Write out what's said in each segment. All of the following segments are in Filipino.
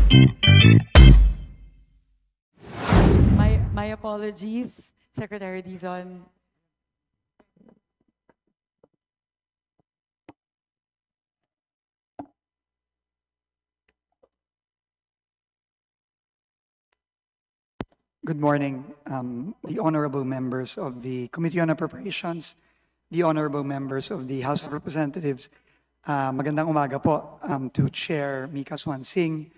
My apologies, Secretary Dizon. Good morning, the honorable members of the Committee on Appropriations, the honorable members of the House of Representatives. Magandang umaga po to Chair Mika Swansing,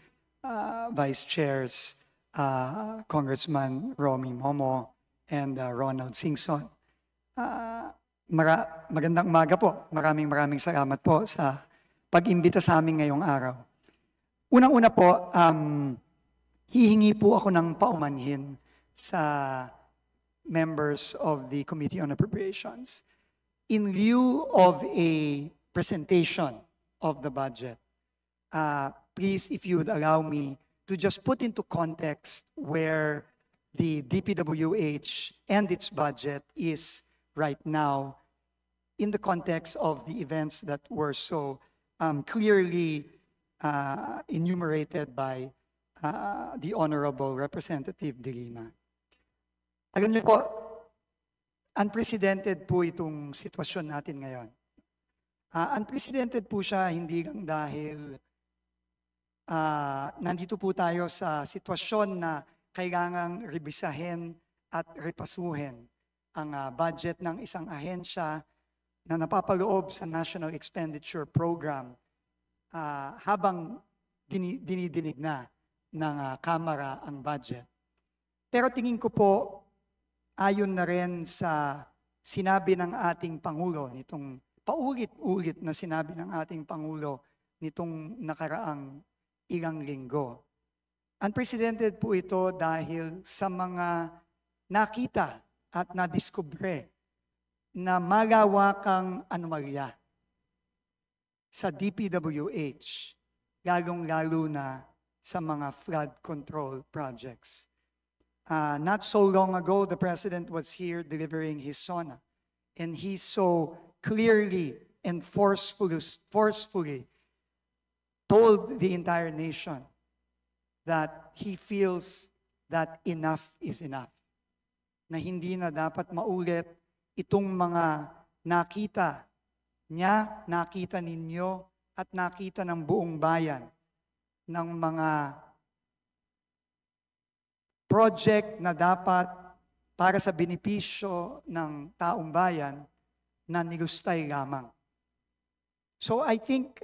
Vice Chairs Congressman Romy Momo and Ronald Singson. Magandang umaga po. Maraming salamat po sa pag-imbita sa amin ngayong araw. Unang-una po, hihingi po ako ng paumanhin sa members of the Committee on Appropriations. In lieu of a presentation of the budget, please, if you would allow me to just put into context where the DPWH and its budget is right now in the context of the events that were so clearly enumerated by the Honorable Representative De Lima. Alam niyo po, unprecedented po itong sitwasyon natin ngayon. Unprecedented po siya hindi lang dahil nandito po tayo sa sitwasyon na kailangang rebisahin at repasuhin ang budget ng isang ahensya na napapaloob sa National Expenditure Program habang dinidinig na ng Kamara ang budget. Pero tingin ko po, ayon na rin sa sinabi ng ating Pangulo, nitong paulit-ulit na sinabi ng ating Pangulo nitong nakaraang ilang linggo. Unprecedented po ito dahil sa mga nakita at nadiskubre na malawakang anomalya sa DPWH, lalong-lalo na sa mga flood control projects. Not so long ago, the President was here delivering his SONA, and he so clearly and forcefully told the entire nation that he feels that enough is enough, na hindi na dapat maulit itong mga nakita niya, nakita ninyo, at nakita ng buong bayan ng mga project na dapat para sa benepisyo ng taong bayan na nilustay lamang. So I think,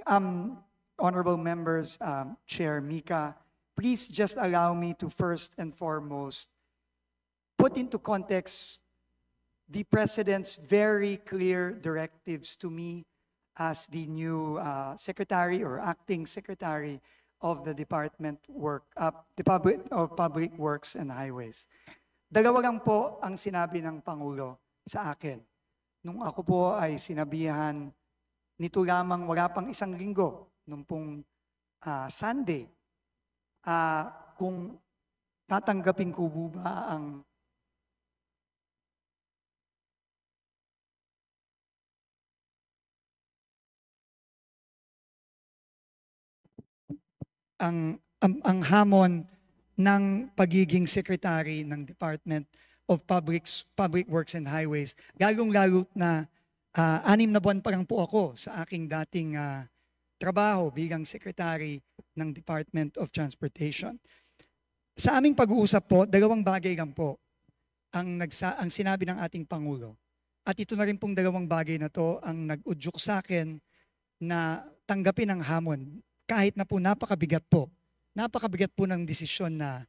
honorable members, Chair Mika, please just allow me to first and foremost put into context the President's very clear directives to me as the new Secretary or Acting Secretary of the Department of Public Works and Highways. Dalawa lang po ang sinabi ng Pangulo sa akin. Nung ako po ay sinabihan nito lamang wala pang isang linggo, nung pong Sunday, kung tatanggapin ko ba ang hamon ng pagiging secretary ng Department of Public Works and Highways. Lalong-lalo na 6 na buwan pa lang po ako sa aking dating trabaho bilang secretary ng Department of Transportation. Sa aming pag-uusap po, 2 bagay lang po ang sinabi ng ating Pangulo. At ito na rin pong 2 bagay na to ang nag-udyok sa akin na tanggapin ang hamon. Kahit na po napakabigat po ng desisyon na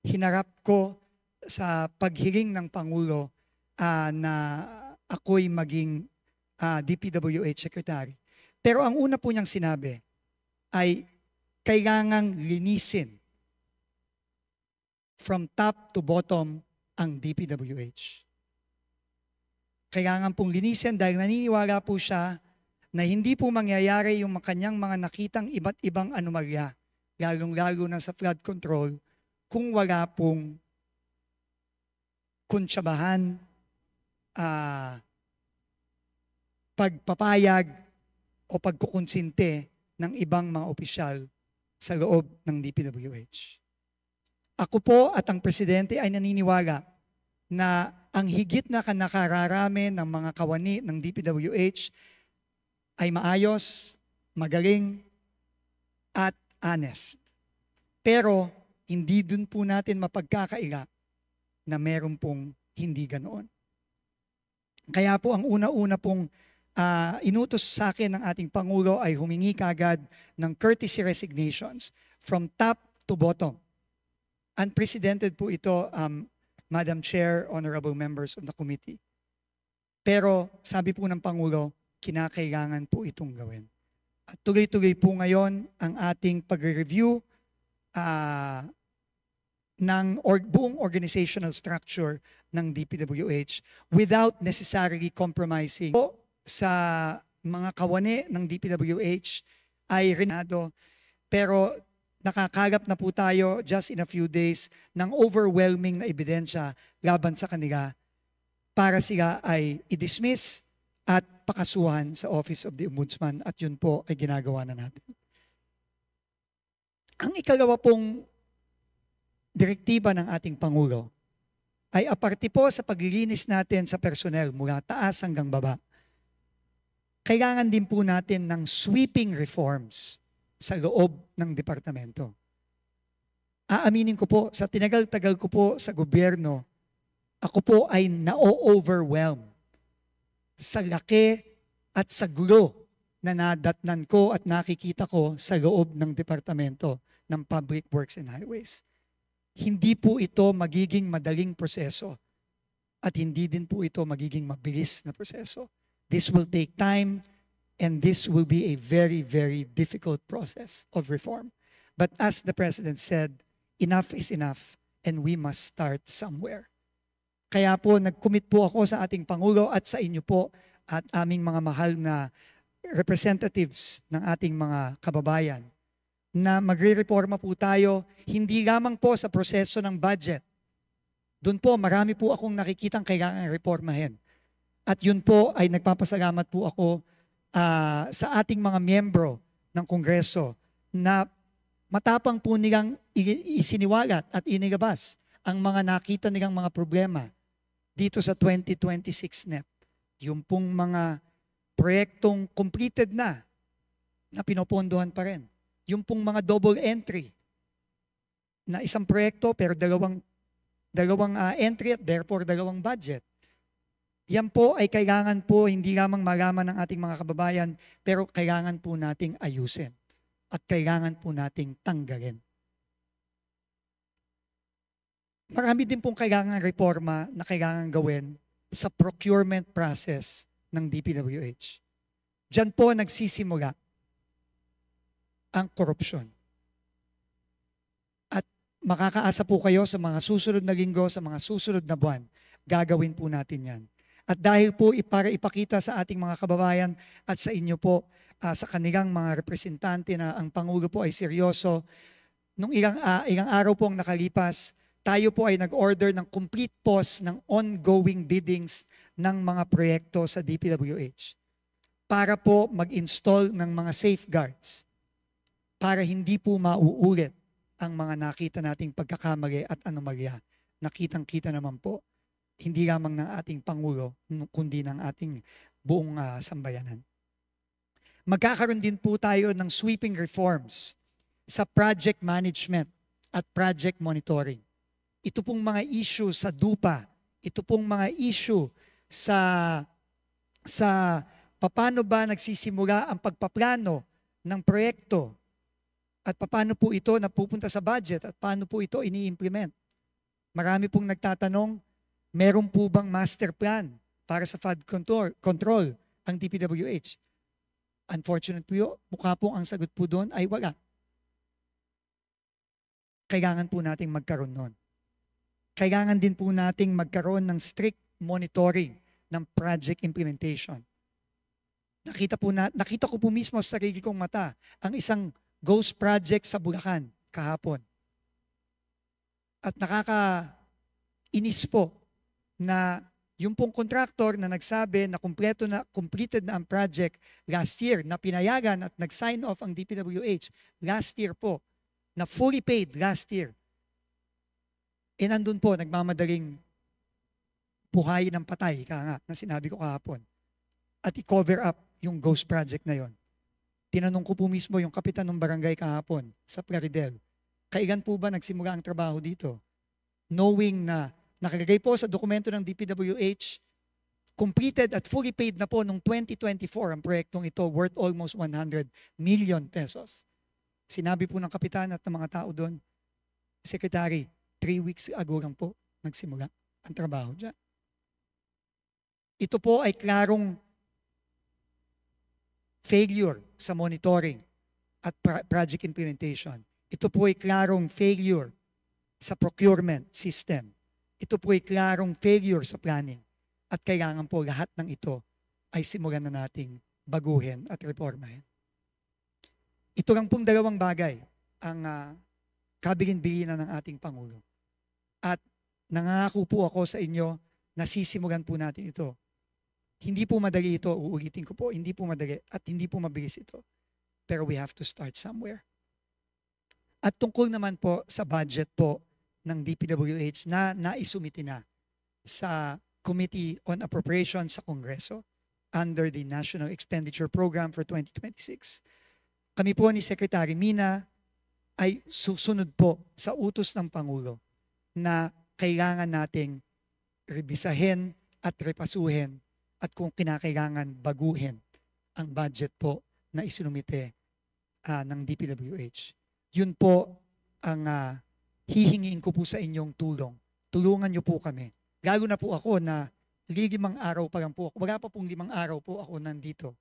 hinarap ko sa paghiling ng Pangulo na ako'y maging DPWH Secretary. Pero ang una po niyang sinabi ay kailangang linisin from top to bottom ang DPWH. Kailangan pong linisin dahil naniniwala po siya na hindi po mangyayari yung kanyang mga nakitang iba't ibang anomalya, lalong-lalo na sa flood control, kung wala pong kuntsabahan, pagpapayag o pagkukonsinte ng ibang mga opisyal sa loob ng DPWH. Ako po at ang Presidente ay naniniwala na ang higit na nakararami ng mga kawani ng DPWH ay maayos, magaling, at honest. Pero hindi dun po natin mapagkakaila na meron pong hindi ganoon. Kaya po ang una-una pong inutos sa akin ng ating Pangulo ay humingi kagad ng courtesy resignations from top to bottom. Unprecedented po ito, Madam Chair, honorable members of the committee. Pero sabi po ng Pangulo, kinakailangan po itong gawin. At tuloy-tuloy po ngayon ang ating pag-review ng buong organizational structure ng DPWH without necessarily compromising. Po sa mga kawani ng DPWH ay renado, pero nakakalap na po tayo just in a few days ng overwhelming na ebidensya laban sa kanila para sila ay i-dismiss at pakasuhan sa Office of the Ombudsman, at yun po ay ginagawa na natin. Ang ikalawa pong direktiba ng ating Pangulo ay aparte po sa paglilinis natin sa personnel mula taas hanggang baba, kailangan din po natin ng sweeping reforms sa loob ng departamento. Aaminin ko po, sa tinagal-tagal ko po sa gobyerno, ako po ay na-overwhelm sa laki at sa gulo na nadatnan ko at nakikita ko sa loob ng departamento ng Public Works and Highways. Hindi po ito magiging madaling proseso at hindi din po ito magiging mabilis na proseso. This will take time, and this will be a very, very difficult process of reform. But as the President said, enough is enough, and we must start somewhere. Kaya po, nag-commit po ako sa ating Pangulo at sa inyo po at aming mga mahal na representatives ng ating mga kababayan na magre-reforma po tayo, hindi lamang po sa proseso ng budget. Doon po, marami po akong nakikitang kailangan reformahin. At yun po ay nagpapasalamat po ako sa ating mga miyembro ng Kongreso na matapang po nilang isiniwalat at inilabas ang mga nakita nilang mga problema dito sa 2026 NEP. Yung pong mga proyektong completed na pinopondohan pa rin. Yung pong mga double entry na isang proyekto pero dalawang entry at therefore dalawang budget. Yan po ay kailangan po hindi lamang malaman ng ating mga kababayan, pero kailangan po nating ayusin at kailangan po nating tanggalin. Marami din pong kailangan reforma na kailangan gawin sa procurement process ng DPWH. Diyan po nagsisimula ang korupsyon. At makakaasa po kayo sa mga susunod na linggo, sa mga susunod na buwan, gagawin po natin yan. At dahil po para ipakita sa ating mga kababayan at sa inyo po, sa kanilang mga representante na ang Pangulo po ay seryoso, nung ilang araw po ang nakalipas, tayo po ay nag-order ng complete pause ng ongoing biddings ng mga proyekto sa DPWH para po mag-install ng mga safeguards para hindi po mauulit ang mga nakita nating pagkakamali at anomalya. Nakitang-kita naman po, hindi lamang ng ating Pangulo, kundi ng ating buong sambayanan. Magkakaroon din po tayo ng sweeping reforms sa project management at project monitoring. Ito pong mga issue sa DUPA, ito pong mga issue sa paano ba nagsisimula ang pagpaplano ng proyekto at paano po ito napupunta sa budget at paano po ito ini-implement. Marami pong nagtatanong, meron po bang master plan para sa flood control ang DPWH? Unfortunately po, mukha po ang sagot po doon ay wala. Kailangan po nating magkaroon nun. Kailangan din po nating magkaroon ng strict monitoring ng project implementation. Nakita ko po mismo sa sarili kong mata ang isang ghost project sa Bulacan kahapon. At nakakainis po na Yung pong contractor na nagsabi na completed na ang project last year, na pinayagan at nag-sign off ang DPWH last year po, na fully paid last year, nandun po, nagmamadaling buhay ng patay, nga, na sinabi ko kahapon, at i-cover up yung ghost project na yon. Tinanong ko po mismo yung kapitan ng barangay kahapon sa Plaridel, kailan po ba nagsimula ang trabaho dito? Knowing na nakalagay po sa dokumento ng DPWH, completed at fully paid na po noong 2024 ang proyektong ito, worth almost 100 million pesos. Sinabi po ng kapitan at ng mga tao doon, Secretary, 3 weeks ago lang po nagsimula ang trabaho dyan. Ito po ay klarong failure sa monitoring at project implementation. Ito po ay klarong failure sa procurement system. Ito po ay klarong failure sa planning. At kailangan po lahat ng ito ay simulan na nating baguhin at reformahin. Ito lang pong dalawang bagay ang kabilin-bilinan ng ating Pangulo. At nangako po ako sa inyo na sisimulan po natin ito. Hindi po madali ito, uulitin ko po, hindi po madali at hindi po mabilis ito. Pero we have to start somewhere. At tungkol naman po sa budget po ng DPWH na naisumiti na sa Committee on Appropriations sa Kongreso under the National Expenditure Program for 2026. Kami po ni Secretary Mina ay susunod po sa utos ng Pangulo na kailangan nating rebisahin at repasuhin at kung kinakailangan baguhin ang budget po na isinumite ng DPWH. Yun po ang hihingiin ko po sa inyong tulong. Tulungan niyo po kami. Lalo na po ako na 5 araw pa lang po ako. Wala pa pong 5 araw po ako nandito.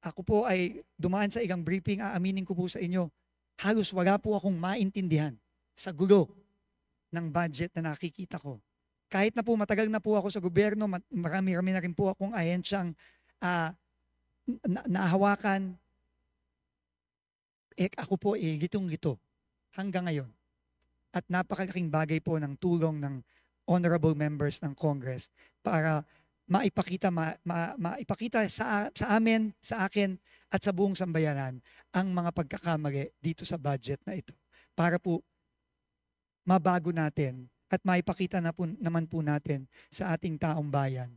Ako po ay dumaan sa ilang briefing, aaminin ko po sa inyo, halos wala po akong maintindihan sa gulo ng budget na nakikita ko. Kahit na po matagal na po ako sa gobyerno, marami-rami na rin po akong ahensyang nahawakan. Ako po litong-lito hanggang ngayon. At napakalaking bagay po ng tulong ng honorable members ng Congress para maipakita sa amin, sa akin, at sa buong sambayanan ang mga pagkakamali dito sa budget na ito. Para po mabago natin at maipakita naman po natin sa ating taong bayan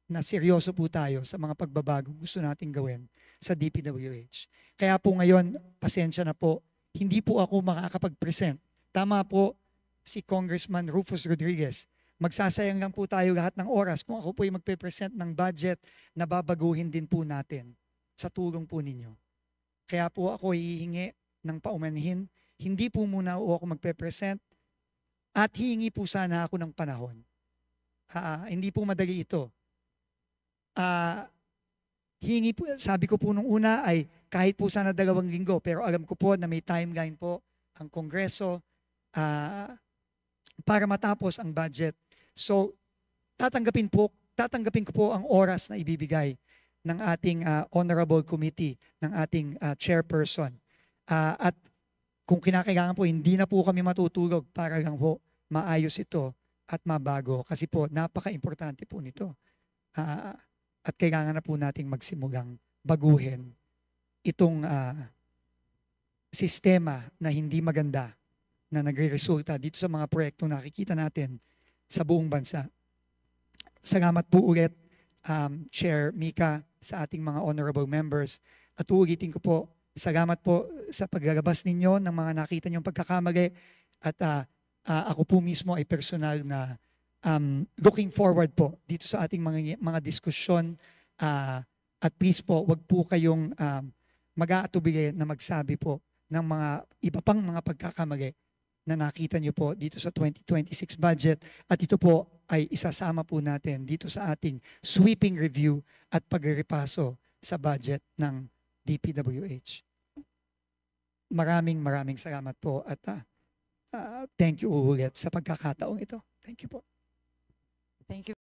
na seryoso po tayo sa mga pagbabago gusto nating gawin sa DPWH. Kaya po ngayon, pasensya na po, hindi po ako makakapag-present. Tama po si Congressman Rufus Rodriguez. Magsasayang lang po tayo lahat ng oras kung ako po ay magpe-present ng budget na babaguhin din po natin sa tulong po ninyo. Kaya po ako hihingi ng paumanhin. Hindi po muna ako magpe-present at hihingi po sana ako ng panahon. Hindi po madali ito. Hihingi po, sabi ko po nung una ay kahit po sana 2 linggo, pero alam ko po na may timeline po ang Kongreso para matapos ang budget. So, tatanggapin ko po ang oras na ibibigay ng ating honorable committee, ng ating chairperson. At kung kinakailangan po, hindi na po kami matutulog para lang po maayos ito at mabago. Kasi po, napaka-importante po nito. At kailangan na po nating magsimulang baguhin itong sistema na hindi maganda na nagre-resulta dito sa mga proyektong nakikita natin sa buong bansa. Salamat po ulit, Chair Mika, sa ating mga honorable members. At uulitin ko po, salamat po sa paglalabas ninyo ng mga nakita niyong pagkakamali. At ako po mismo ay personal na looking forward po dito sa ating mga diskusyon. At please po, wag po kayong mag-aatubili na magsabi po ng mga iba pang mga pagkakamali na nakita niyo po dito sa 2026 budget. At ito po ay isasama po natin dito sa ating sweeping review at pagrepaso sa budget ng DPWH. Maraming salamat po at thank you ulit sa pagkakataong ito. Thank you po. Thank you.